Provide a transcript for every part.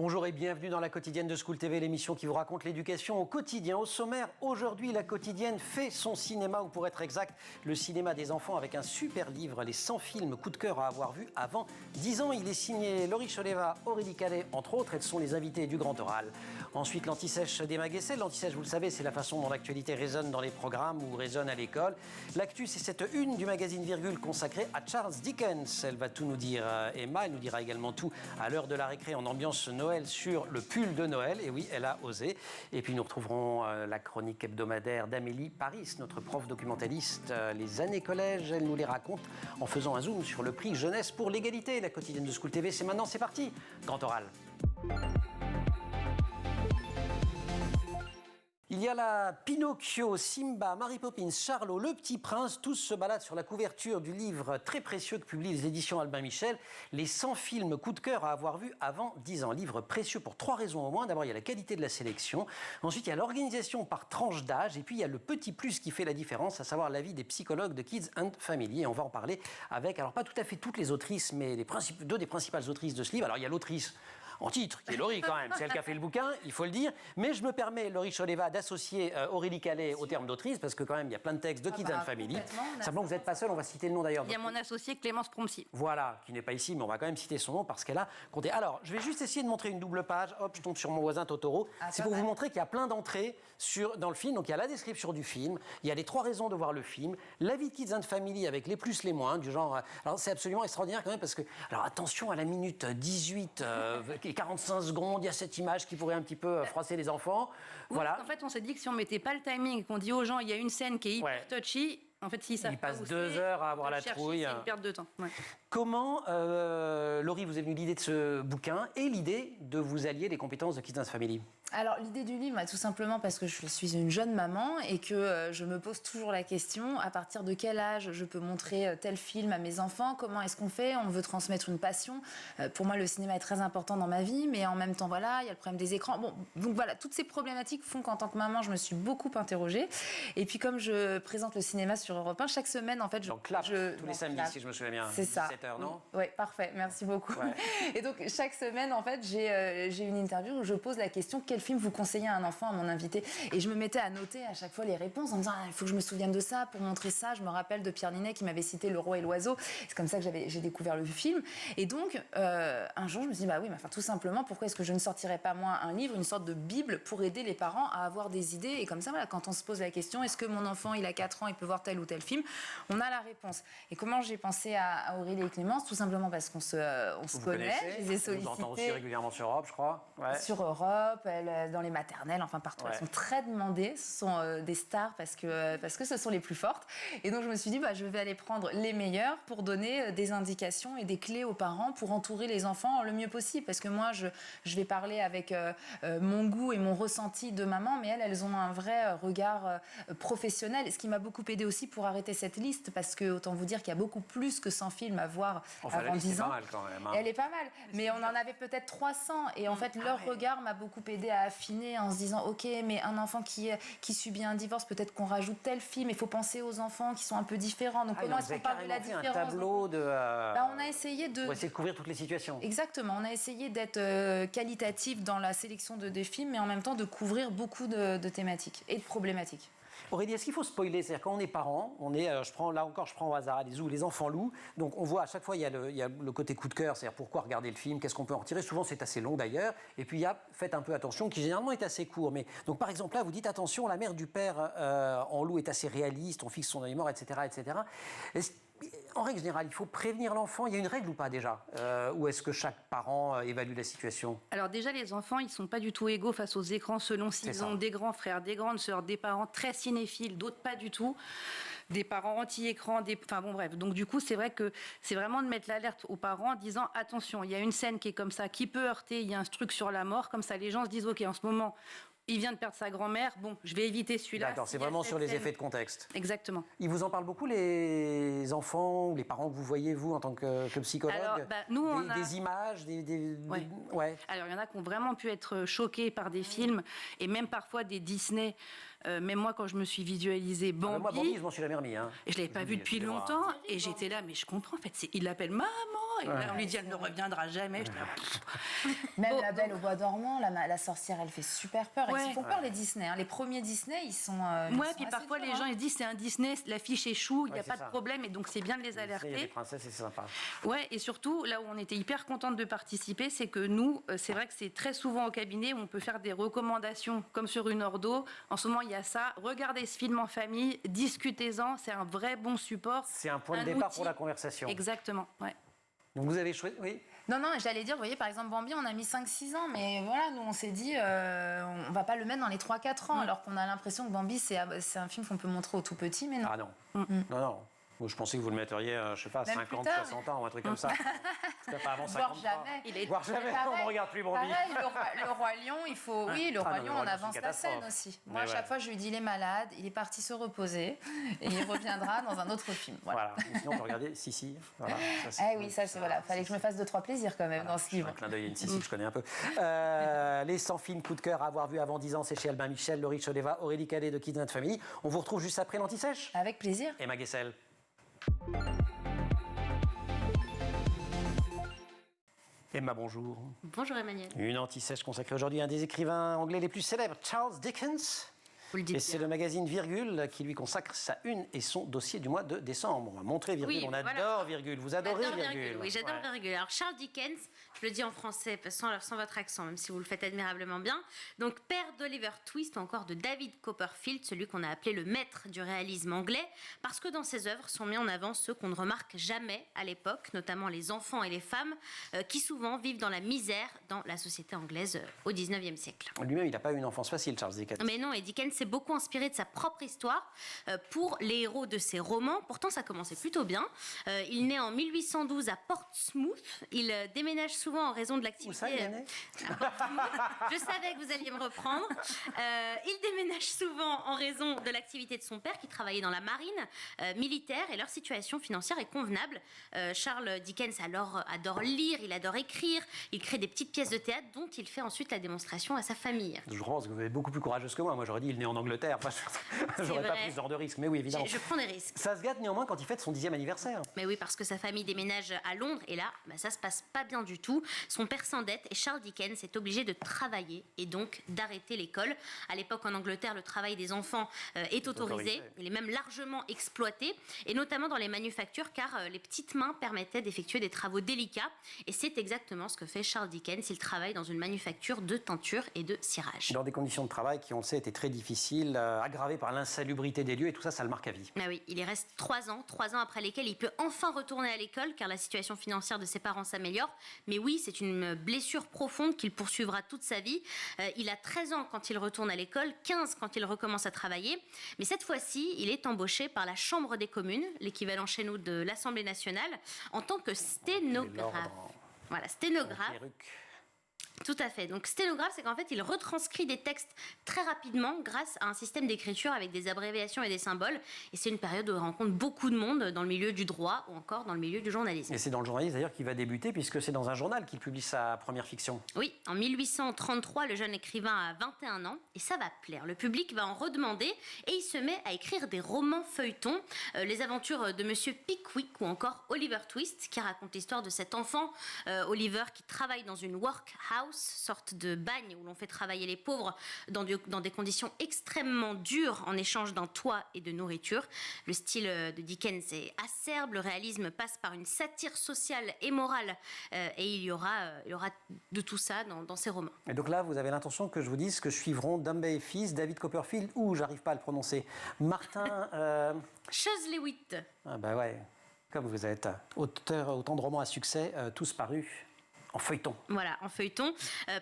Bonjour et bienvenue dans la quotidienne de School TV, l'émission qui vous raconte l'éducation au quotidien. Au sommaire, aujourd'hui, la quotidienne fait son cinéma, ou pour être exact, le cinéma des enfants, avec un super livre, les 100 films coup de cœur à avoir vus avant 10 ans. Il est signé Laurie Choleva, Aurélie Calais, entre autres. Elles sont les invités du Grand Oral. Ensuite, l'anti-sèche d'Emma Guessel. L'anti-sèche, vous le savez, c'est la façon dont l'actualité résonne dans les programmes ou résonne à l'école. L'actu, c'est cette une du magazine Virgule consacrée à Charles Dickens. Elle va tout nous dire, Emma. Elle nous dira également tout à l'heure de la récré en ambiance Noël sur le pull de Noël. Et oui, elle a osé. Et puis nous retrouverons la chronique hebdomadaire d'Amélie Paris, notre prof documentaliste. Les années collège, elle nous les raconte en faisant un zoom sur le prix Jeunesse pour l'égalité. La quotidienne de School TV, c'est maintenant, c'est parti. Grand Oral. Il y a la Pinocchio, Simba, Mary Poppins, Charlot, Le Petit Prince, tous se baladent sur la couverture du livre très précieux que publient les éditions Albin Michel, les 100 films coup de cœur à avoir vus avant 10 ans. Livre précieux pour 3 raisons au moins. D'abord, il y a la qualité de la sélection. Ensuite, il y a l'organisation par tranche d'âge. Et puis, il y a le petit plus qui fait la différence, à savoir l'avis des psychologues de Kids and Family. Et on va en parler avec, alors pas tout à fait toutes les autrices, mais deux des principales autrices de ce livre. Alors, il y a l'autrice en titre, qui est Laurie quand même, c'est elle qui a fait le bouquin, il faut le dire. Mais je me permets, Laurie Choleva, d'associer Aurélie Calais au terme d'autrice, parce que quand même, il y a plein de textes de Kids and Family. Simplement, vous n'êtes pas seul, on va citer le nom d'ailleurs. Il y a mon associée Clémence Prompsi. Voilà, qui n'est pas ici, mais on va quand même citer son nom parce qu'elle a compté. Alors, je vais juste essayer de montrer une double page. Hop, je tombe sur mon voisin Totoro. C'est pour vous montrer qu'il y a plein d'entrées dans le film. Donc, il y a la description du film, il y a les 3 raisons de voir le film, l'avis de Kids and Family avec les plus, les moins, du genre... Alors, c'est absolument extraordinaire quand même parce que... Alors, attention à la minute 18 et 45 secondes, il y a cette image qui pourrait un petit peu froisser les enfants. Oui, voilà. En fait, on s'est dit que si on mettait pas le timing et qu'on dit aux gens, il y a une scène qui est hyper touchy, en fait, s'ils savent ils passent 2 heures à avoir la trouille. C'est une perte de temps. Ouais. Comment, Laurie, vous est venue l'idée de ce bouquin et l'idée de vous allier les compétences de Kids and Family? Alors, l'idée du livre, tout simplement parce que je suis une jeune maman et que je me pose toujours la question, à partir de quel âge je peux montrer tel film à mes enfants? Comment est-ce qu'on fait? On veut transmettre une passion. Pour moi, le cinéma est très important dans ma vie, mais en même temps, voilà, il y a le problème des écrans. Bon, donc voilà, toutes ces problématiques font qu'en tant que maman, je me suis beaucoup interrogée. Et puis, comme je présente le cinéma sur Europe 1, chaque semaine, en fait, donc, tous les samedis, si je me souviens bien. C'est ça. 17h, non? Oui, parfait, merci beaucoup. Ouais. Et donc, chaque semaine, en fait, j'ai une interview où je pose la question, quel film vous conseillez à un enfant, à mon invité? Et je me mettais à noter à chaque fois les réponses en me disant, il faut que je me souvienne de ça pour montrer ça. Je me rappelle de Pierre Ninet qui m'avait cité Le Roi et l'Oiseau. C'est comme ça que j'ai découvert le film. Et donc, un jour, je me suis dit, bah oui, mais enfin, tout simplement, pourquoi est-ce que je ne sortirais pas, moi, un livre, une sorte de Bible pour aider les parents à avoir des idées? Et comme ça, voilà, quand on se pose la question, est-ce que mon enfant, il a 4 ans, il peut voir tel ou tel film? On a la réponse. Et comment j'ai pensé à Aurélie et Clémence? Tout simplement parce qu'on se connaît. Je les ai sollicités. On entend aussi régulièrement sur Europe, je crois. Ouais. Sur Europe, dans les maternelles, enfin partout. Ouais. Elles sont très demandées. Ce sont des stars parce que ce sont les plus fortes. Et donc, je me suis dit, je vais aller prendre les meilleures pour donner des indications et des clés aux parents pour entourer les enfants le mieux possible. Parce que moi, je vais parler avec mon goût et mon ressenti de maman, mais elles ont un vrai regard professionnel. Ce qui m'a beaucoup aidé aussi pour arrêter cette liste, parce que autant vous dire qu'il y a beaucoup plus que 100 films à voir avant 10 ans. Pas mal quand même, hein. Et elle est pas mal, mais on en avait peut-être 300. Et en fait, leur regard m'a beaucoup aidé à affiner en se disant, ok, mais un enfant qui subit un divorce, peut-être qu'on rajoute tel film. Il faut penser aux enfants qui sont un peu différents. Donc comment est-ce qu'on parle de la différence? Un tableau de. On a essayé de. On essayer de couvrir toutes les situations. Exactement. On a essayé d'être qualitatif dans la sélection des films, mais en même temps de couvrir beaucoup de thématiques et de problématiques. Aurélie, est-ce qu'il faut spoiler? C'est-à-dire quand on est parent, je prends au hasard les enfants loups. Donc on voit à chaque fois il y a le côté coup de cœur, c'est-à-dire pourquoi regarder le film, qu'est-ce qu'on peut en retirer. Souvent c'est assez long d'ailleurs. Et puis il y a faites un peu attention, qui généralement est assez court. Mais donc par exemple là vous dites attention, la mère du père en loup est assez réaliste, on fixe son œil mort, etc., etc. En règle générale, il faut prévenir l'enfant. Il y a une règle ou pas déjà? Ou est-ce que chaque parent évalue la situation? Alors déjà, les enfants, ils ne sont pas du tout égaux face aux écrans selon s'ils ont des grands frères, des grandes sœurs, des parents très cinéphiles, d'autres pas du tout, des parents anti-écran, enfin bon bref. Donc du coup, c'est vrai que c'est vraiment de mettre l'alerte aux parents en disant attention, il y a une scène qui est comme ça, qui peut heurter, il y a un truc sur la mort, comme ça les gens se disent ok, en ce moment... Il vient de perdre sa grand-mère, bon, je vais éviter celui-là. D'accord, c'est vraiment sur les effets de contexte. Exactement. Ils vous en parlent beaucoup, les enfants ou les parents que vous voyez, vous, en tant que psychologue? Alors, nous, des images, ouais. Alors, il y en a qui ont vraiment pu être choqués par des films, et même parfois des Disney, Même moi, quand je me suis visualisée Bambi... moi, Bambi, je m'en suis jamais remis. Hein. Et je ne l'avais pas vu depuis longtemps. Et j'étais là, mais je comprends. En fait, il l'appelle maman. Et là, on lui dit, elle ne reviendra jamais. Même La Belle au Bois dormant, la sorcière, elle fait super peur. Ils font peur, les Disney. Hein. Les premiers Disney, ils sont. Puis parfois, les gens ils disent c'est un Disney, l'affiche échoue, il n'y a pas de problème. Et donc, c'est bien de les alerter. Les princesses, c'est sympa. Ouais, et surtout, là où on était hyper contente de participer, c'est que nous, c'est vrai que c'est très souvent au cabinet où on peut faire des recommandations, comme sur une ordo. En ce moment, il y a ça. Regardez ce film en famille, discutez-en, c'est un vrai bon support. C'est un point de départ pour la conversation. Exactement, ouais. Donc vous avez choisi, oui. Non, j'allais dire, vous voyez, par exemple, Bambi, on a mis 5-6 ans, mais voilà, nous, on s'est dit, on va pas le mettre dans les 3-4 ans, alors qu'on a l'impression que Bambi, c'est un film qu'on peut montrer aux tout petits, mais non. Ah non, non. Moi, je pensais que vous le mettriez, je sais pas, même 50, 60 ans ou un truc comme ça. Pas avant 50 Voire jamais, on ne regarde plus Bambi. Pareil, le Roi Lion, il faut... Oui, le Roi Lion, on avance la scène aussi. Moi, à chaque fois, je lui dis, il est malade, il est parti se reposer, et il reviendra dans un autre film. Voilà. Sinon, on peut regarder Sissi. Voilà. Fallait que je me fasse 2-3 plaisirs quand même dans ce livre. Un clin d'œil à une Sissi que je connais un peu. Les 100 films coup de cœur à avoir vu avant 10 ans, c'est chez Albin Michel, Laurie Choleva, Aurélie Cadet de Kids and Family. On vous retrouve juste après l'Anti-Sèche. Avec plaisir. Emma Guessel. Emma, bonjour. Bonjour Emmanuel. Une Anti-Sèche consacrée aujourd'hui à un des écrivains anglais les plus célèbres, Charles Dickens. Vous le dites et c'est le magazine Virgule qui lui consacre sa une et son dossier du mois de décembre. On va montrer Virgule, on adore Virgule. Vous adorez Virgule. Oui, j'adore Virgule. Alors Charles Dickens, je le dis en français sans votre accent, même si vous le faites admirablement bien. Donc père d'Oliver Twist ou encore de David Copperfield, celui qu'on a appelé le maître du réalisme anglais, parce que dans ses œuvres sont mis en avant ceux qu'on ne remarque jamais à l'époque, notamment les enfants et les femmes, qui souvent vivent dans la misère dans la société anglaise au 19e siècle. Lui-même, il n'a pas eu une enfance facile, Charles Dickens. Mais non, et Dickens s'est beaucoup inspiré de sa propre histoire pour les héros de ses romans. Pourtant, ça commençait plutôt bien. Il naît en 1812 à Portsmouth. Il déménage souvent en raison de l'activité... Où ça, il est né ? Je savais que vous alliez me reprendre. Il déménage souvent en raison de l'activité de son père, qui travaillait dans la marine militaire, et leur situation financière est convenable. Charles Dickens adore lire, il adore écrire, il crée des petites pièces de théâtre dont il fait ensuite la démonstration à sa famille. Je pense que vous êtes beaucoup plus courageuse que moi. Moi, j'aurais dit il est né en Angleterre. Enfin, j'aurais pas pris ce genre de risque. Mais oui, évidemment. Je prends des risques. Ça se gâte néanmoins quand il fête son 10e anniversaire. Mais oui, parce que sa famille déménage à Londres, et là, ça se passe pas bien du tout. Son père s'endette et Charles Dickens est obligé de travailler et donc d'arrêter l'école. À l'époque, en Angleterre, le travail des enfants est autorisé. Il est même largement exploité, et notamment dans les manufactures, car les petites mains permettaient d'effectuer des travaux délicats. Et c'est exactement ce que fait Charles Dickens. Il travaille dans une manufacture de teinture et de cirage. Dans des conditions de travail qui, on le sait, étaient très difficiles, aggravées par l'insalubrité des lieux, et tout ça, ça le marque à vie. Ah oui, il y reste 3 ans après lesquels il peut enfin retourner à l'école, car la situation financière de ses parents s'améliore. Mais oui, c'est une blessure profonde qu'il poursuivra toute sa vie. Il a 13 ans quand il retourne à l'école, 15 quand il recommence à travailler. Mais cette fois-ci, il est embauché par la Chambre des communes, l'équivalent chez nous de l'Assemblée nationale, en tant que sténographe. Voilà, sténographe. Tout à fait. Donc sténographe, c'est qu'en fait, il retranscrit des textes très rapidement grâce à un système d'écriture avec des abréviations et des symboles. Et c'est une période où il rencontre beaucoup de monde dans le milieu du droit ou encore dans le milieu du journalisme. Et c'est dans le journalisme d'ailleurs qu'il va débuter, puisque c'est dans un journal qu'il publie sa première fiction. Oui, en 1833, le jeune écrivain a 21 ans et ça va plaire. Le public va en redemander et il se met à écrire des romans feuilletons. Les aventures de Monsieur Pickwick ou encore Oliver Twist, qui raconte l'histoire de cet enfant, Oliver, qui travaille dans une workhouse, sorte de bagne où l'on fait travailler les pauvres dans des conditions extrêmement dures en échange d'un toit et de nourriture. Le style de Dickens est acerbe, le réalisme passe par une satire sociale et morale, et il y aura de tout ça dans ses romans. Et donc là, vous avez l'intention que je vous dise que suivront Dombey et fils, David Copperfield, ou j'arrive pas à le prononcer, Martin... Chuzzlewit. Ah bah ouais, comme vous êtes autant de romans à succès, tous parus en feuilleton. Voilà, en feuilleton,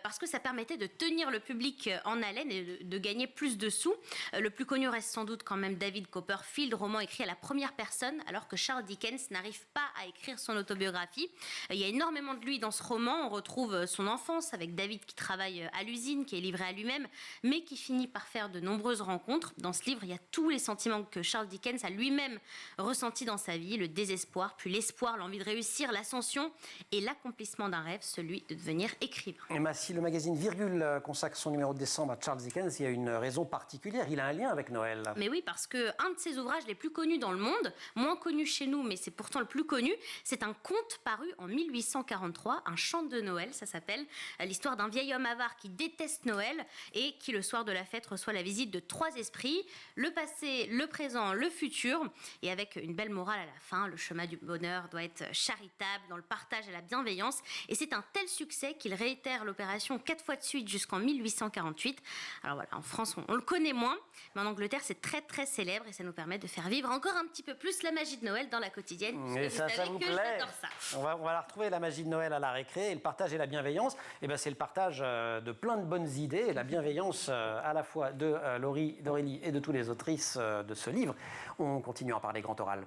parce que ça permettait de tenir le public en haleine et de gagner plus de sous. Le plus connu reste sans doute quand même David Copperfield, roman écrit à la première personne, alors que Charles Dickens n'arrive pas à écrire son autobiographie. Il y a énormément de lui dans ce roman. On retrouve son enfance avec David qui travaille à l'usine, qui est livré à lui-même, mais qui finit par faire de nombreuses rencontres. Dans ce livre, il y a tous les sentiments que Charles Dickens a lui-même ressentis dans sa vie, le désespoir, puis l'espoir, l'envie de réussir, l'ascension et l'accomplissement d'un rêve. rêve, celui de devenir écrivain. Et si le magazine Virgule consacre son numéro de décembre à Charles Dickens, il y a une raison particulière, il a un lien avec Noël. Mais oui, parce qu'un de ses ouvrages les plus connus dans le monde, moins connu chez nous, mais c'est pourtant le plus connu, c'est un conte paru en 1843, un chant de Noël, ça s'appelle, l'histoire d'un vieil homme avare qui déteste Noël et qui, le soir de la fête, reçoit la visite de 3 esprits, le passé, le présent, le futur, et avec une belle morale à la fin, le chemin du bonheur doit être charitable, dans le partage et la bienveillance, et c'est un tel succès qu'il réitère l'opération 4 fois de suite jusqu'en 1848. Alors voilà, en France, on le connaît moins, mais en Angleterre, c'est très très célèbre et ça nous permet de faire vivre encore un petit peu plus la magie de Noël dans la quotidienne. Et ça vous plaît? J'adore ça. On va la retrouver, la magie de Noël à la récré, et le partage et la bienveillance. Et ben, c'est le partage de plein de bonnes idées, et la bienveillance à la fois de Laurie, d'Aurélie et de toutes les autrices de ce livre. On continue à parler grand oral.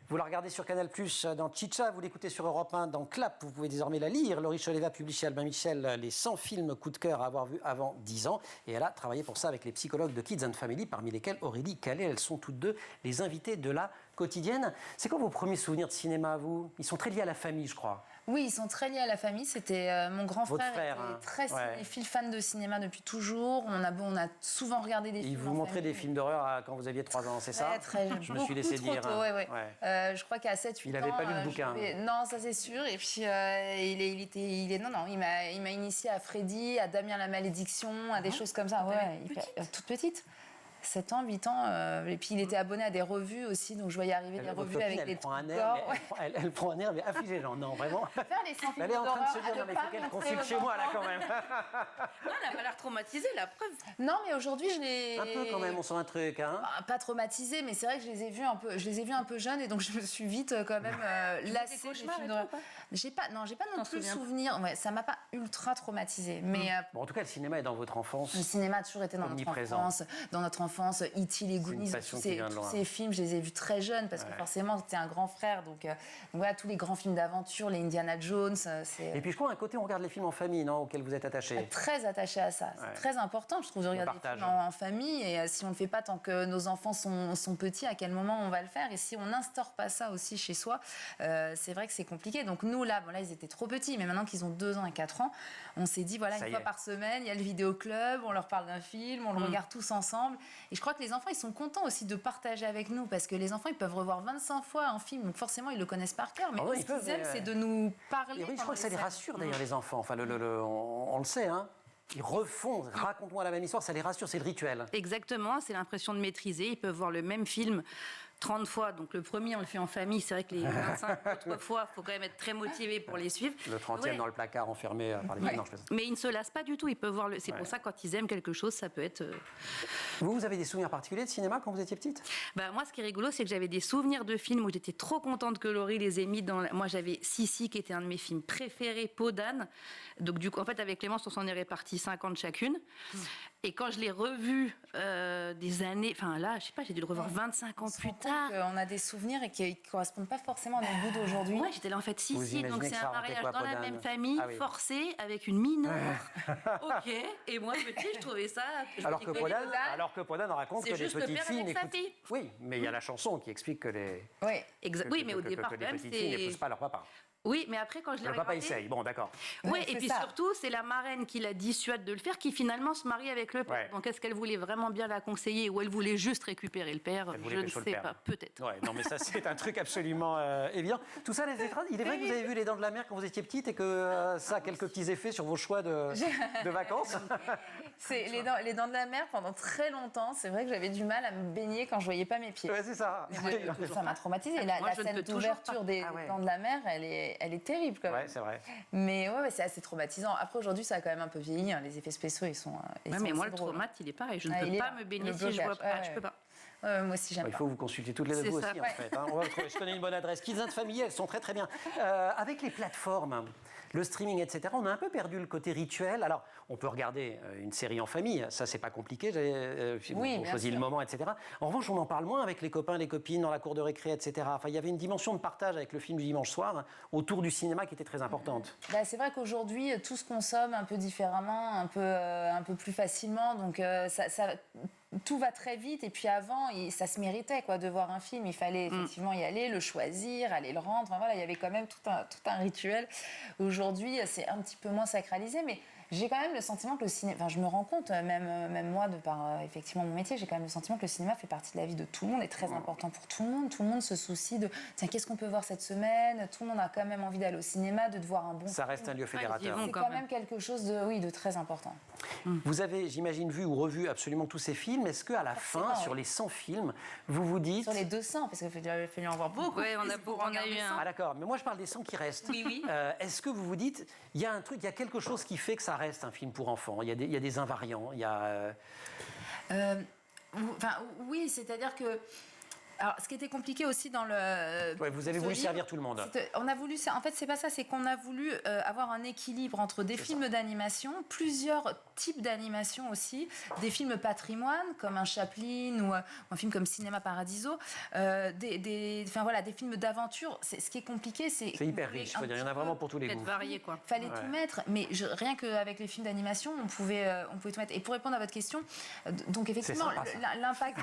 Vous la regardez sur Canal+, dans Chicha, vous l'écoutez sur Europe 1 dans Clap, vous pouvez désormais la lire. Laurie Choleva publie chez Albin Michel les 100 films coup de cœur à avoir vus avant 10 ans. Et elle a travaillé pour ça avec les psychologues de Kids and Family, parmi lesquels Aurélie Calais. Elles sont toutes deux les invitées de la quotidienne. C'est quoi vos premiers souvenirs de cinéma à vous? Ils sont très liés à la famille, je crois. Oui, ils sont très liés à la famille. C'était mon grand frère était très cinéphile, fan de cinéma depuis toujours. On a souvent regardé des films. Il vous montrait des films d'horreur quand vous aviez 3 ans, c'est ça? Je me suis laissé dire. Tôt, ouais. Je crois qu'à 7-8 ans... Il n'avait pas lu le bouquin. Non, ça c'est sûr. Et puis, il m'a initié à Freddy, à Damien la Malédiction, à des choses comme ça. Toute petite. 7 ans, 8 ans, et puis il était abonné à des revues aussi, donc je voyais arriver des revues avec des prend un air, elle prend un air, mais affligément, non, vraiment. Elle est en train de se dire, non, mais il faut qu'elle consulte chez moi, là, quand même. Non, elle n'a pas l'air traumatisée, la preuve. Non, mais aujourd'hui, je l'ai... Un peu, quand même, on sent un truc, hein. Pas traumatisée, mais c'est vrai que je les ai vus un peu jeunes, et donc je me suis vite, quand même, lassée des films d'horreur. J'ai pas non plus souvenir, ça m'a pas ultra traumatisée, mais... Bon, en tout cas, le cinéma est dans votre enfance. Le cinéma a toujours été dans notre enfance, E.T., les Goonies, tous ces films, je les ai vus très jeunes parce que forcément c'était un grand frère, donc voilà, tous les grands films d'aventure, les Indiana Jones. Et puis je crois à un côté on regarde les films en famille, non, auxquels vous êtes attachés. Très attaché à ça, c'est très important, je trouve, de regarder des films en famille, et si on ne le fait pas tant que nos enfants sont petits, à quel moment on va le faire? Et si on n'instaure pas ça aussi chez soi, c'est vrai que c'est compliqué. Donc nous là ils étaient trop petits, mais maintenant qu'ils ont 2 ans et 4 ans, on s'est dit voilà, une fois par semaine il y a le vidéoclub, on leur parle d'un film, on le regarde tous ensemble. Et je crois que les enfants, ils sont contents aussi de partager avec nous, parce que les enfants, ils peuvent revoir 25 fois un film, donc forcément, ils le connaissent par cœur. Mais ce qu'ils aiment, c'est de nous parler. Et oui, je crois que ça les rassure, d'ailleurs, les enfants. Enfin, on le sait, hein. Ils refont, raconte-moi la même histoire, ça les rassure, c'est le rituel. Exactement, c'est l'impression de maîtriser. Ils peuvent voir le même film 30 fois. Donc le premier, on le fait en famille. C'est vrai que les 25 autres fois, il faut quand même être très motivé pour les suivre. Le 30e dans le placard, enfermé par les films. Mais ils ne se lassent pas du tout. Ils peuvent voir c'est pour ça, quand ils aiment quelque chose, ça peut être... Vous avez des souvenirs particuliers de cinéma quand vous étiez petite? Moi, ce qui est rigolo, c'est que j'avais des souvenirs de films où j'étais trop contente que Laurie les ait mis dans... Moi, j'avais Sissi, qui était un de mes films préférés, Peau d'âne. Donc du coup, en fait, avec Clémence, on s'en est répartis 50 chacune. Et quand je l'ai revu des années... Enfin là, je sais pas, j'ai dû le revoir 25 ans plus tard. On a des souvenirs et qui ne correspondent pas forcément à nos goûts d'aujourd'hui. Moi, j'étais là en fait Sissi, donc c'est un mariage dans la même famille, forcé, avec une mineure. Ok. Et moi, petite, je trouvais ça... Alors que Peau d'âne raconte que les petites filles n'écoutent... Oui, mais il y a la chanson qui explique que les... Oui, mais au départ, les petites filles n'écoutent pas leur papa. Oui, mais après, quand je l'ai regardé... Le papa essaye, bon, d'accord. Oui, et puis surtout, c'est la marraine qui la dissuade de le faire, qui finalement se marie avec le père. Donc, est-ce qu'elle voulait vraiment bien la conseiller, ou elle voulait juste récupérer le père? Je ne sais pas, peut-être. Ouais, non, mais ça, c'est un truc absolument évident. Tout ça, il est vrai que vous avez vu Les Dents de la Mer quand vous étiez petite, et que ça a quelques petits effets sur vos choix de vacances. Les Dents de la Mer, pendant très longtemps, c'est vrai que j'avais du mal à me baigner quand je ne voyais pas mes pieds. Ouais, c'est ça. Ça m'a traumatisée. La scène d'ouverture des Dents de la Mer, elle est terrible quand même. Ouais, c'est vrai. Mais c'est assez traumatisant. Après, aujourd'hui, ça a quand même un peu vieilli. Hein. Les effets spéciaux, ils sont mais moi, le traumate, il est pareil. Je ne peux pas me baigner si je vois pas. Je peux pas. Moi aussi, j'aime pas. Il faut vous consulter toutes les deux aussi, en fait. Hein. On va trouver. Je connais une bonne adresse. Kids and Family, elles sont très très bien. Avec les plateformes le streaming, etc., on a un peu perdu le côté rituel. Alors, on peut regarder une série en famille, ça, c'est pas compliqué. On choisit le moment, etc. En revanche, on en parle moins avec les copains, les copines, dans la cour de récré, etc. Enfin, il y avait une dimension de partage avec le film du dimanche soir autour du cinéma qui était très importante. C'est vrai qu'aujourd'hui, tout se consomme un peu différemment, un peu plus facilement. Donc, tout va très vite. Et puis avant, ça se méritait de voir un film. Il fallait effectivement y aller, le choisir, aller le rendre. Enfin, voilà, il y avait quand même tout un rituel. Aujourd'hui, c'est un petit peu moins sacralisé, mais j'ai quand même le sentiment que le cinéma... Enfin, je me rends compte, même moi, de par effectivement mon métier, j'ai quand même le sentiment que le cinéma fait partie de la vie de tout le monde, est très important pour tout le monde. Tout le monde se soucie de, tiens, qu'est-ce qu'on peut voir cette semaine? Tout le monde a quand même envie d'aller au cinéma, de voir un bon Ça reste un lieu fédérateur. C'est quand même quelque chose de très important. Vous avez, j'imagine, vu ou revu absolument tous ces films. Est-ce qu'à la fin, sur les 100 films, vous vous dites... Sur les 200, parce qu'il a fallu en voir beaucoup. Oui, on a eu un... Ah d'accord, mais moi je parle des 100 qui restent. Oui. Est-ce que vous vous dites, il y a un truc, il y a quelque chose qui fait que ça reste un film pour enfants? Il y a des invariants, il y a... Oui, c'est-à-dire que... Alors, ce qui était compliqué aussi dans le... vous avez voulu servir tout le monde. On a voulu... En fait, c'est pas ça, c'est qu'on a voulu avoir un équilibre entre des films d'animation, plusieurs types d'animation aussi, des films patrimoine, comme un Chaplin ou un film comme Cinéma Paradiso, des films d'aventure. Ce qui est compliqué, c'est... C'est hyper riche, il y en a vraiment pour tous les goûts. Varié, quoi. Fallait tout mettre, mais rien qu'avec les films d'animation, on pouvait tout mettre. Et pour répondre à votre question, donc effectivement, l'impact...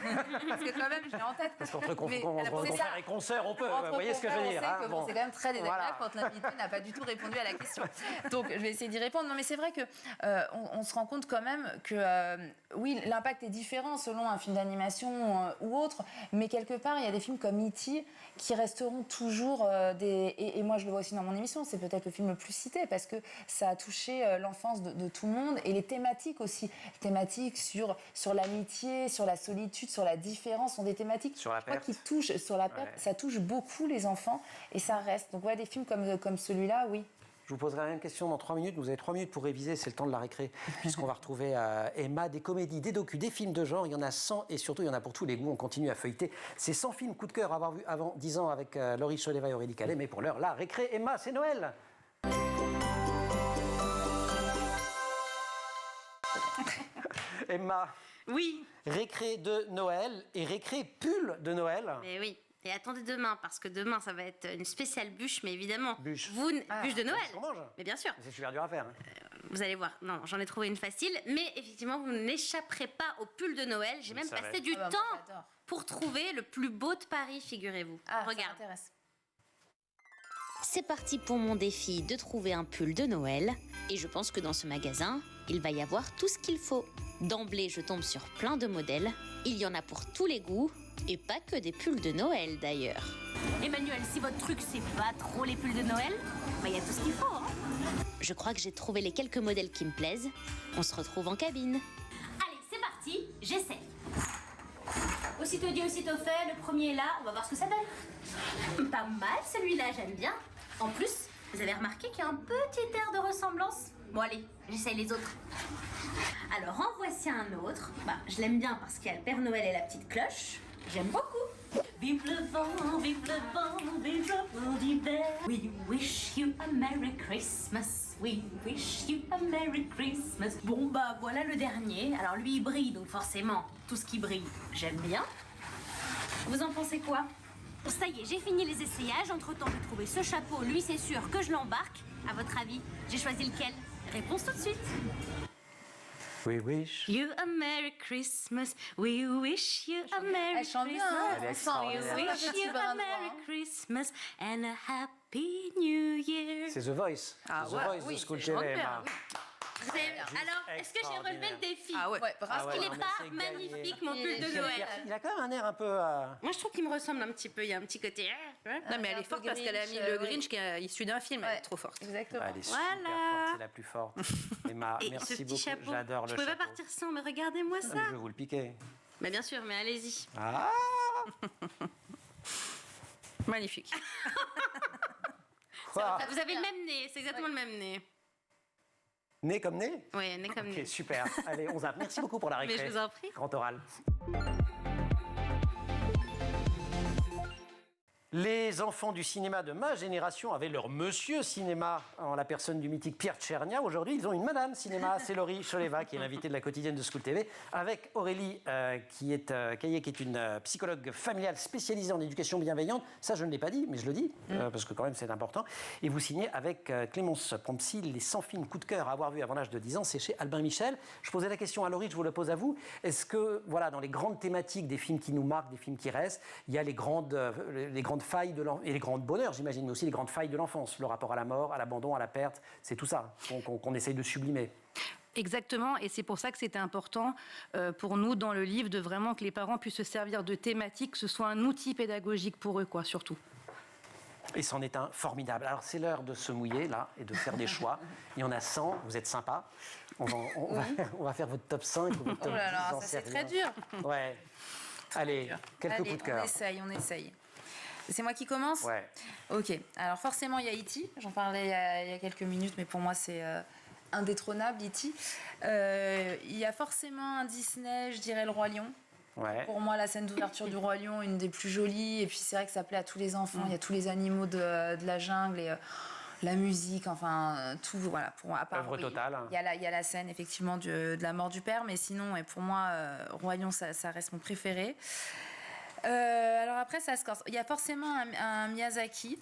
Parce que quand même, je l'ai en tête. Entre confrères et consoeurs, on peut. Vous voyez ce que je veux dire. C'est quand même très désagréable quand l'invité n'a pas du tout répondu à la question. Donc, je vais essayer d'y répondre. Non, mais c'est vrai qu'on se rend compte quand même que, oui, l'impact est différent selon un film d'animation ou autre, mais quelque part, il y a des films comme E.T. qui resteront toujours et moi, je le vois aussi dans mon émission, c'est peut-être le film le plus cité parce que ça a touché l'enfance de tout le monde et les thématiques aussi. Les thématiques sur l'amitié, sur la solitude, sur la différence sont des thématiques qui touchent sur la perte. Ça touche beaucoup les enfants et ça reste. Donc, des films comme celui-là, oui. Je vous poserai la même question dans 3 minutes. Vous avez 3 minutes pour réviser, c'est le temps de la récré, puisqu'on va retrouver Emma, des comédies, des docus, des films de genre. Il y en a 100 et surtout, il y en a pour tous les goûts. On continue à feuilleter ces 100 films coup de cœur à avoir vu avant 10 ans avec Laurie Choleva et Aurélie Calais. Mais pour l'heure, la récré, Emma, c'est Noël. Emma. Oui. Récré de Noël et récré pull de Noël. Mais oui. Et attendez demain, parce que demain, ça va être une spéciale bûche, mais évidemment... Bûche. Bûche de Noël. C'est ce qu'on mange. Mais bien sûr. C'est super dur à faire. Vous allez voir. Non, j'en ai trouvé une facile. Mais effectivement, vous n'échapperez pas au pull de Noël. J'ai même passé du temps pour trouver le plus beau de Paris, figurez-vous. Regarde. Ça m'intéresse. C'est parti pour mon défi de trouver un pull de Noël. Et je pense que dans ce magasin, il va y avoir tout ce qu'il faut. D'emblée, je tombe sur plein de modèles. Il y en a pour tous les goûts. Et pas que des pulls de Noël, d'ailleurs. Emmanuel, si votre truc, c'est pas trop les pulls de Noël, y a tout ce qu'il faut, hein. Je crois que j'ai trouvé les quelques modèles qui me plaisent. On se retrouve en cabine. Allez, c'est parti, j'essaie. Aussitôt dit, aussitôt fait, le premier est là, on va voir ce que ça donne. Pas mal, celui-là, j'aime bien. En plus, vous avez remarqué qu'il y a un petit air de ressemblance? Bon, allez, j'essaye les autres. Alors, en voici un autre. Je l'aime bien parce qu'il y a le Père Noël et la petite cloche. J'aime beaucoup. Vive le vent, vive le vent, vive le vent d'hiver. We wish you a Merry Christmas. We wish you a Merry Christmas. Bon, voilà le dernier. Alors, lui, il brille, donc forcément, tout ce qui brille, j'aime bien. Vous en pensez quoi? Ça y est, j'ai fini les essayages. Entre-temps, j'ai trouvé ce chapeau. Lui, c'est sûr que je l'embarque. À votre avis, j'ai choisi lequel? Réponse tout de suite. We wish you a Merry Christmas. We wish you a Merry Christmas. We wish you a Merry Christmas and a Happy New Year. C'est The Voice. The Voice de School TV. Alors, est-ce que j'ai relevé le défi? Parce qu'il n'est pas magnifique, mon pull de Noël. Il a quand même un air un peu... Moi, je trouve qu'il me ressemble un petit peu. Il y a un petit côté... Non, mais elle est forte parce qu'elle a mis le Grinch qui est issu d'un film. Elle est trop forte. Exactement. Elle est super forte, c'est la plus forte. Emma, Et merci ce petit beaucoup. chapeau. J'adore le chapeau. Je peux pas partir sans, mais regardez-moi ça. Je vais vous le piquer. Mais bien sûr, mais allez-y. Ah. Magnifique. Quoi? Vous avez le même nez, c'est exactement le même nez. Nez comme nez? Oui, nez comme nez. Ok, super. Allez, on zappe. Merci beaucoup pour la récré. Mais je vous en prie. Grand oral. Les enfants du cinéma de ma génération avaient leur monsieur cinéma en la personne du mythique Pierre Tchernia. Aujourd'hui, ils ont une madame cinéma, c'est Laurie Choleva, qui est l'invitée de la quotidienne de School TV, avec Aurélie Caillé, qui est une psychologue familiale spécialisée en éducation bienveillante. Ça, je ne l'ai pas dit, mais je le dis, parce que quand même, c'est important. Et vous signez avec Clémence Pompsy les 100 films coup de cœur à avoir vus avant l'âge de 10 ans. C'est chez Albin Michel. Je posais la question à Laurie, je vous la pose à vous. Est-ce que, voilà, dans les grandes thématiques des films qui nous marquent, des films qui restent, il y a les grandes failles et les grands bonheurs, j'imagine, mais aussi les grandes failles de l'enfance, le rapport à la mort, à l'abandon, à la perte, c'est tout ça qu'on essaye de sublimer. Exactement, et c'est pour ça que c'était important pour nous dans le livre de vraiment que les parents puissent se servir de thématiques, que ce soit un outil pédagogique pour eux, quoi, surtout. Et c'en est un formidable. Alors c'est l'heure de se mouiller là et de faire des choix. Il y en a 100, vous êtes sympa. On va faire votre top 5 ou votre top 10. Oh là là, ça c'est très dur. Ouais. Allez, quelques coups de cœur. On essaye. C'est moi qui commence ? Ouais. Ok. Alors forcément, il y a E.T. J'en parlais il y a quelques minutes, mais pour moi, c'est indétrônable, E.T. Il y a forcément un Disney, je dirais Le Roi Lion. Ouais. Pour moi, la scène d'ouverture du Roi Lion, une des plus jolies. Et puis c'est vrai que ça plaît à tous les enfants. Il y a tous les animaux de la jungle et la musique, enfin tout. Voilà. À part, œuvre totale. Il y a la scène effectivement de la mort du père, mais sinon, et pour moi, Roi Lion, ça reste mon préféré. Alors après, ça se corse. Il y a forcément un Miyazaki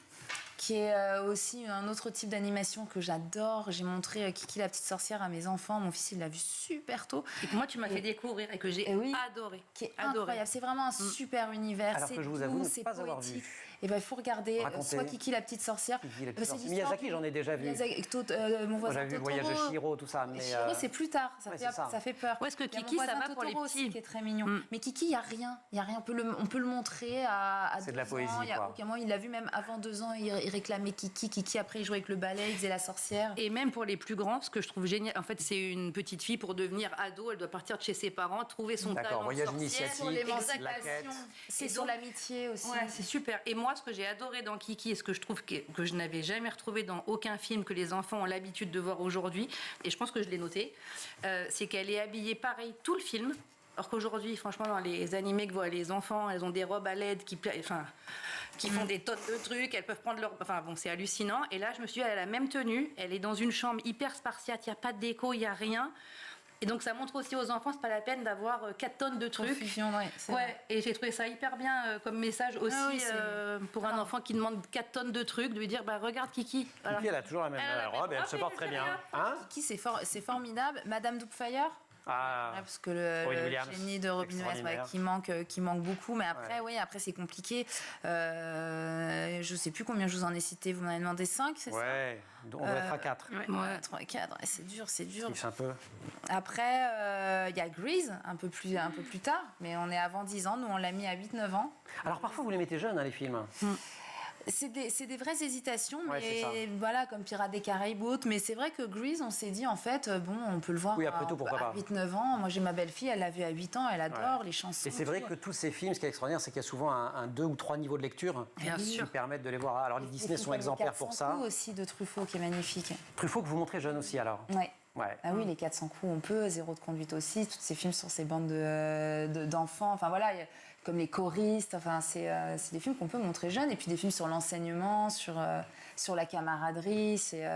qui est aussi un autre type d'animation que j'adore. J'ai montré Kiki la petite sorcière à mes enfants. Mon fils, il l'a vu super tôt. Et que moi, tu m'as fait découvrir et que j'ai adoré. Qui est incroyable. C'est vraiment un super univers. Alors que je vous avoue ne pas avoir vu. Et ben, il faut regarder soit Kiki la petite sorcière. Miyazaki, j'en ai déjà vu. Mon voisin J'avais vu le voyage de Chihiro, tout ça. Mais Chihiro, c'est plus tard. Ça fait peur. Où est-ce que Kiki, ça va pour les petits qui est très mignon. Mais Kiki, il n'y a rien. On peut le montrer à 2 ans. C'est de la poésie, quoi. Aucun moment, il l'a vu même avant 2 ans. Il réclamait Kiki. Kiki, après, il jouait avec le ballet, il faisait la sorcière. Et même pour les plus grands, ce que je trouve génial, en fait, c'est une petite fille pour devenir ado, elle doit partir de chez ses parents, trouver son talent voyage sorcière, initiatique, sur l'émancipation. C'est sur l'amitié aussi. Ouais, c'est super. Et moi, ce que j'ai adoré dans Kiki, et ce que je trouve que je n'avais jamais retrouvé dans aucun film que les enfants ont l'habitude de voir aujourd'hui, et je pense que je l'ai noté, c'est qu'elle est habillée pareil tout le film. Alors qu'aujourd'hui, franchement, dans les animés que voient les enfants, elles ont des robes à LED qui font des tonnes de trucs, elles peuvent prendre leur... Enfin bon, c'est hallucinant. Et là, je me suis dit, elle a la même tenue, elle est dans une chambre hyper spartiate, il n'y a pas de déco, il n'y a rien. Et donc, ça montre aussi aux enfants, c'est pas la peine d'avoir 4 tonnes de trucs. Confusion, et j'ai trouvé ça hyper bien comme message aussi pour un enfant qui demande 4 tonnes de trucs, de lui dire, regarde Kiki. Voilà. Kiki, elle a toujours la même robe et elle se porte très bien. Hein Kiki, c'est formidable. Madame Doubtfire. Parce que le génie de Robin Williams qui manque beaucoup, mais après c'est compliqué. Je sais plus combien je vous en ai cité, vous m'en avez demandé 5, c'est ça? On doit être à 4. 3 à 4, c'est dur. Un peu. Après, il y a Grease, un peu plus tard, mais on est avant 10 ans, nous on l'a mis à 8-9 ans. Alors parfois vous les mettez jeunes, les films. C'est des vraies hésitations, mais voilà, comme Pirates des Caraïbes ou autre. Mais c'est vrai que Grease, on s'est dit, en fait, on peut le voir après tout, pourquoi pas. 8-9 ans. Moi, j'ai ma belle-fille, elle l'a vu à 8 ans, elle adore les chansons. Et c'est vrai que tous ces films, ce qui est extraordinaire, c'est qu'il y a souvent un 2 ou 3 niveaux de lecture qui permettent de les voir. Alors, les Disney sont exemplaires pour ça. Il y a aussi de Truffaut qui est magnifique. Truffaut que vous montrez jeune aussi, alors. Ouais. Ah oui, les 400 coups, on peut. Zéro de conduite aussi. Tous ces films sur ces bandes d'enfants. Enfin, voilà... comme les choristes, enfin, c'est des films qu'on peut montrer jeunes, et puis des films sur l'enseignement, sur la camaraderie, c'est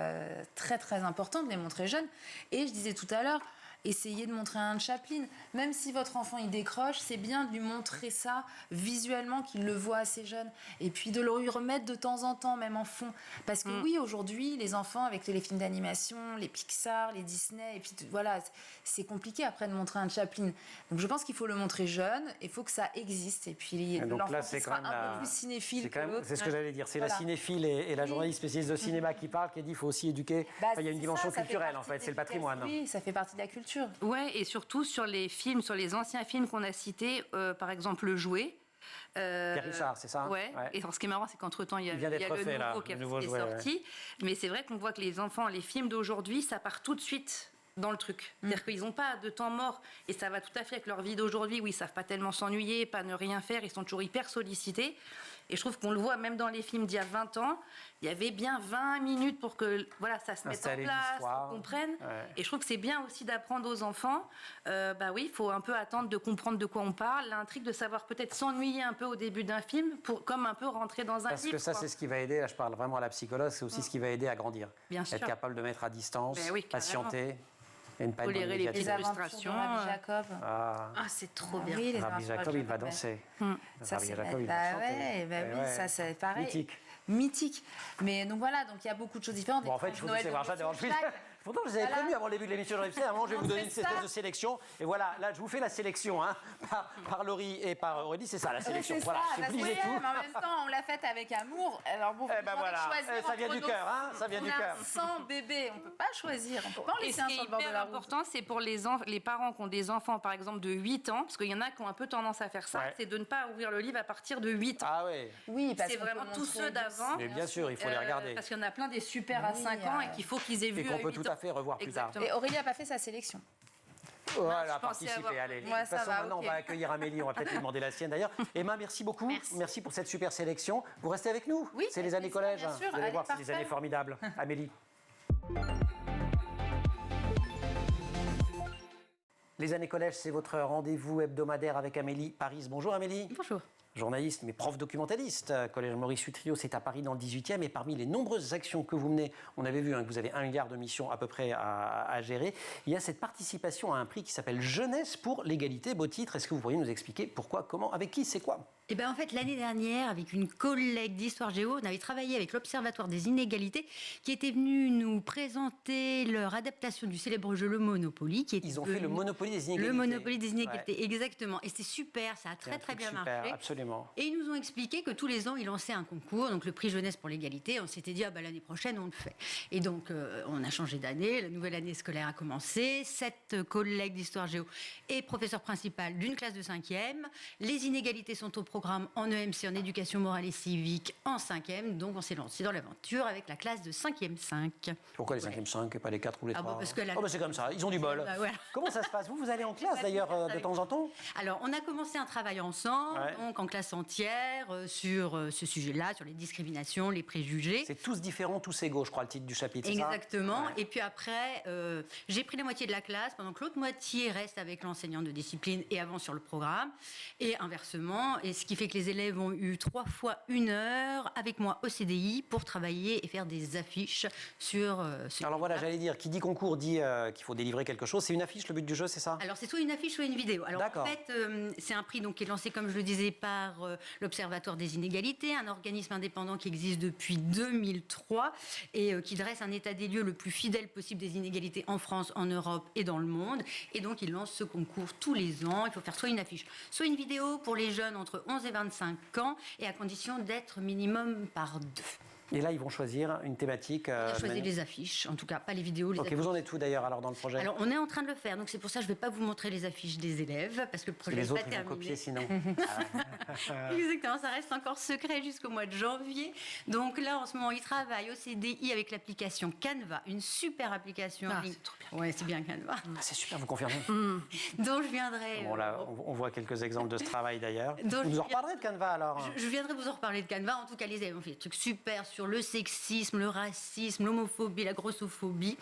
très très important de les montrer jeunes. Et je disais tout à l'heure, essayez de montrer un Chaplin. Même si votre enfant il décroche, c'est bien de lui montrer ça visuellement, qu'il le voit assez jeune. Et puis de le lui remettre de temps en temps, même en fond. Parce que oui, aujourd'hui, les enfants, avec les films d'animation, les Pixar, les Disney, et puis voilà, c'est compliqué après de montrer un Chaplin. Donc je pense qu'il faut le montrer jeune, il faut que ça existe. Et puis l'enfant sera un peu plus cinéphile que l'autre. C'est ce que j'allais dire, c'est la cinéphile et la journaliste spécialiste de cinéma qui parle, qui dit qu'il faut aussi éduquer. Il y a une dimension culturelle, en fait, c'est le patrimoine. Oui, ça fait partie de la culture. Ouais, et surtout sur les films, sur les anciens films qu'on a cités, par exemple Le Jouet. Pierre Richard, c'est ça? Ouais. Et alors, ce qui est marrant, c'est qu'entre-temps, il y a le nouveau qui est sorti. Mais c'est vrai qu'on voit que les enfants, les films d'aujourd'hui, ça part tout de suite dans le truc. C'est-à-dire qu'ils n'ont pas de temps mort. Et ça va tout à fait avec leur vie d'aujourd'hui où ils ne savent pas tellement s'ennuyer, pas ne rien faire. Ils sont toujours hyper sollicités. Et je trouve qu'on le voit même dans les films d'il y a 20 ans, il y avait bien 20 minutes pour que ça se mette en place, qu'on comprenne. Ouais. Et je trouve que c'est bien aussi d'apprendre aux enfants. Il faut un peu attendre de comprendre de quoi on parle, l'intrigue, de savoir peut-être s'ennuyer un peu au début d'un film, comme un peu rentrer dans un livre. Parce que ça, c'est ce qui va aider, là je parle vraiment à la psychologue, c'est aussi ce qui va aider à grandir. Bien sûr. Être capable de mettre à distance, patienter. Et ne pas tolérer les petites frustrations. Rabbi Jacob. C'est trop bien. Oui, Rabbi Jacob, il va danser. Ça, c'est ça c'est pareil. Mythique. Mais donc voilà, donc il y a beaucoup de choses différentes. Bon, en fait, il faut tous voir ça devant le film. Pourtant, je vous avais prévenu avant le début de l'émission. À un moment, je vais vous donner une espèce de sélection. Et voilà, là, je vous fais la sélection par Laurie et par Aurélie. C'est ça, la sélection. Voilà, j'ai plié tout. Mais en même temps, on l'a faite avec amour. Alors bon, ça vient du cœur, ça vient du cœur. 100 bébés, on ne peut pas choisir. On peut pas en laisser un sur le bord de la route. L'important, c'est pour les parents qui ont des enfants, par exemple, de 8 ans, parce qu'il y en a qui ont un peu tendance à faire ça, c'est de ne pas ouvrir le livre à partir de 8 ans. Ah oui. Oui, parce que c'est vraiment tous ceux d'avant. Mais bien sûr, il faut les regarder. Parce qu'il y en a plein des super à 5 ans et qu'il faut qu'ils aient vu. Et qu'on peut tout à fait revoir plus tard. Et Aurélie n'a pas fait sa sélection. Voilà, participer, allez. De toute façon, maintenant, on va accueillir Amélie, on va peut-être lui demander la sienne d'ailleurs. Emma, merci beaucoup. Merci pour cette super sélection. Vous restez avec nous? Oui. C'est les années collège. Bien sûr. Vous allez voir, c'est des années formidables. Amélie. Les années collège, c'est votre rendez-vous hebdomadaire avec Amélie Paris. Bonjour Amélie. Bonjour. Journaliste, mais prof documentaliste. Collège Maurice Utrio, c'est à Paris dans le 18e. Et parmi les nombreuses actions que vous menez, on avait vu que vous avez 1 milliard de missions à peu près à gérer. Il y a cette participation à un prix qui s'appelle Jeunesse pour l'égalité. Beau titre. Est-ce que vous pourriez nous expliquer pourquoi, comment, avec qui, c'est quoi? Eh bien, en fait, l'année dernière, avec une collègue d'Histoire Géo, on avait travaillé avec l'Observatoire des inégalités qui était venu nous présenter leur adaptation du célèbre jeu Le Monopoly. Ils ont fait le Monopoly des inégalités. Le Monopoly des inégalités, exactement. Et c'était super, ça a très bien marché. Absolument. Et ils nous ont expliqué que tous les ans, ils lançaient un concours, donc le prix Jeunesse pour l'égalité. On s'était dit, l'année prochaine, on le fait. Et donc, on a changé d'année, la nouvelle année scolaire a commencé. Cette collègue d'Histoire Géo est professeure principale d'une classe de 5e. Les inégalités sont au programme en EMC, en éducation morale et civique, en 5e. Donc, on s'est lancé dans l'aventure avec la classe de 5e 5. Pourquoi les 5e 5 et pas les 4 ou les 3 parce que c'est comme ça, ils ont du bol. Voilà. Comment ça se passe? Vous allez en classe d'ailleurs de temps en temps? Alors, on a commencé un travail ensemble, donc en classe entière, sur ce sujet-là, sur les discriminations, les préjugés. C'est tous différents, tous égaux, je crois, le titre du chapitre. Exactement. Et puis après, j'ai pris la moitié de la classe, pendant que l'autre moitié reste avec l'enseignant de discipline et avance sur le programme. Et inversement, et ce qui fait que les élèves ont eu 3 fois 1 heure avec moi au CDI pour travailler et faire des affiches sur ce. Alors voilà, j'allais dire, qui dit concours dit qu'il faut délivrer quelque chose. C'est une affiche, le but du jeu, c'est ça? Alors c'est soit une affiche, soit une vidéo. Alors en fait, c'est un prix donc, qui est lancé, comme je le disais, par l'Observatoire des inégalités, un organisme indépendant qui existe depuis 2003 et qui dresse un état des lieux le plus fidèle possible des inégalités en France, en Europe et dans le monde. Et donc il lance ce concours tous les ans. Il faut faire soit une affiche, soit une vidéo pour les jeunes entre 11 et 25 ans et à condition d'être minimum par 2. Et là, ils vont choisir une thématique. On a choisi les affiches, en tout cas, pas les vidéos. Les affiches. Vous en êtes où d'ailleurs alors dans le projet? Alors, on est en train de le faire, donc c'est pour ça que je ne vais pas vous montrer les affiches des élèves, parce que le projet n'est pas terminé. Les autres vont copier sinon. Exactement, ça reste encore secret jusqu'au mois de janvier. Donc là, en ce moment, ils travaillent au CDI avec l'application Canva, une super application. C'est trop bien. Ouais, c'est bien Canva. C'est super, vous confirmez? Donc je viendrai. Bon, là, on voit quelques exemples de ce travail d'ailleurs. Vous nous en reparlerez de Canva alors? Je viendrai vous en reparler de Canva. En tout cas, les élèves ont fait des trucs super sur le sexisme, le racisme, l'homophobie, la grossophobie,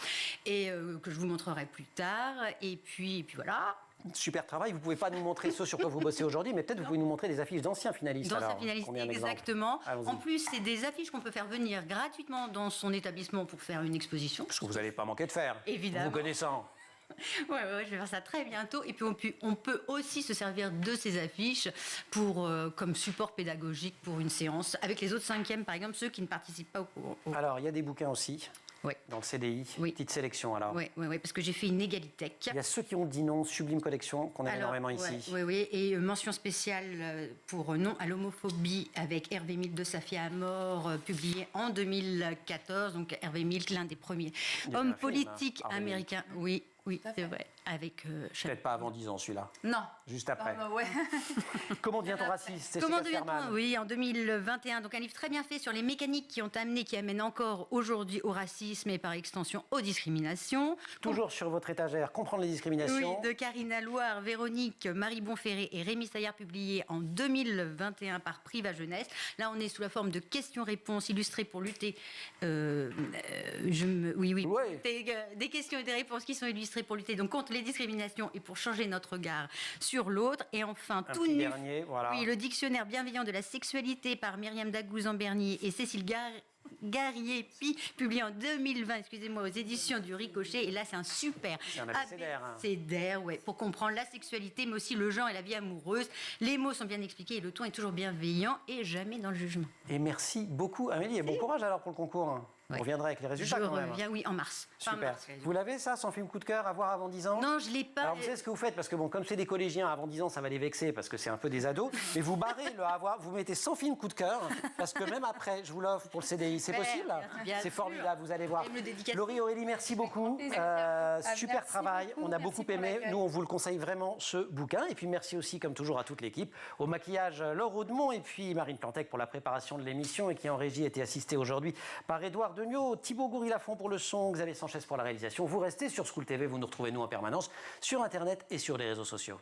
et que je vous montrerai plus tard. Et puis voilà. Super travail. Vous ne pouvez pas nous montrer ce sur quoi vous bossez aujourd'hui, mais peut-être vous pouvez nous montrer des affiches d'anciens finalistes. D'anciens finalistes, exactement. En plus, c'est des affiches qu'on peut faire venir gratuitement dans son établissement pour faire une exposition. Ce que vous n'allez pas manquer de faire. Évidemment. Vous connaissant. Ouais, je vais faire ça très bientôt. Et puis on peut aussi se servir de ces affiches pour, comme support pédagogique pour une séance avec les autres 5e, par exemple, ceux qui ne participent pas au cours. Alors, il y a des bouquins aussi. Oui. Dans le CDI, petite sélection alors. Oui, parce que j'ai fait une égalitech. Il y a ceux qui ont dit non, Sublime Collection, qu'on aime énormément ici. Oui, et mention spéciale pour non à l'homophobie avec Hervé Milk de Safia Amor, publié en 2014. Donc Hervé Milk, l'un des premiers hommes politiques américains. Oui. Oui, c'est vrai. Avec peut-être pas avant 10 ans celui-là. Non. Juste après. Ouais. Comment devient-on raciste? Comment devient-on? Oui, en 2021. Donc un livre très bien fait sur les mécaniques qui amènent encore aujourd'hui au racisme et par extension aux discriminations. Toujours sur votre étagère, comprendre les discriminations. Oui, de Karina Loire, Véronique, Marie Bonferré et Rémi Saillard, publié en 2021 par Priva Jeunesse. Là, on est sous la forme de questions-réponses illustrées pour lutter. Des questions et des réponses qui sont illustrées pour lutter donc contre les discriminations et pour changer notre regard sur l'autre. Et enfin, tout nu. Voilà. Oui, le dictionnaire bienveillant de la sexualité par Myriam Dagouzan-Bernier et Cécile Garriépi, publié en 2020, aux éditions du Ricochet. Et là, c'est un super abécédaire, pour comprendre la sexualité, mais aussi le genre et la vie amoureuse. Les mots sont bien expliqués et le ton est toujours bienveillant et jamais dans le jugement. Et merci beaucoup, Amélie. Et bon courage alors pour le concours. On reviendra avec les résultats quand même. Oui, en mars. Super. Vous l'avez ça, son film coup de cœur à voir avant 10 ans? Non, je ne l'ai pas. Alors vous savez ce que vous faites? Parce que bon, comme c'est des collégiens, avant 10 ans, ça va les vexer parce que c'est un peu des ados. Mais vous barrez le avoir, vous mettez 100 films coup de cœur parce que même après, je vous l'offre pour le CDI. C'est possible? C'est formidable, vous allez voir. Laurie, Aurélie, merci beaucoup. Super travail, on a beaucoup aimé. Nous, on vous le conseille vraiment, ce bouquin. Et puis merci aussi, comme toujours, à toute l'équipe. Au maquillage, Laure Audemont et puis Marine Plantec pour la préparation de l'émission et qui en régie était assistée aujourd'hui par Édouard Degnaud, Thibaut Gouri-Lafont pour le son, Xavier Sanchez pour la réalisation. Vous restez sur School TV, vous nous retrouvez nous en permanence sur Internet et sur les réseaux sociaux.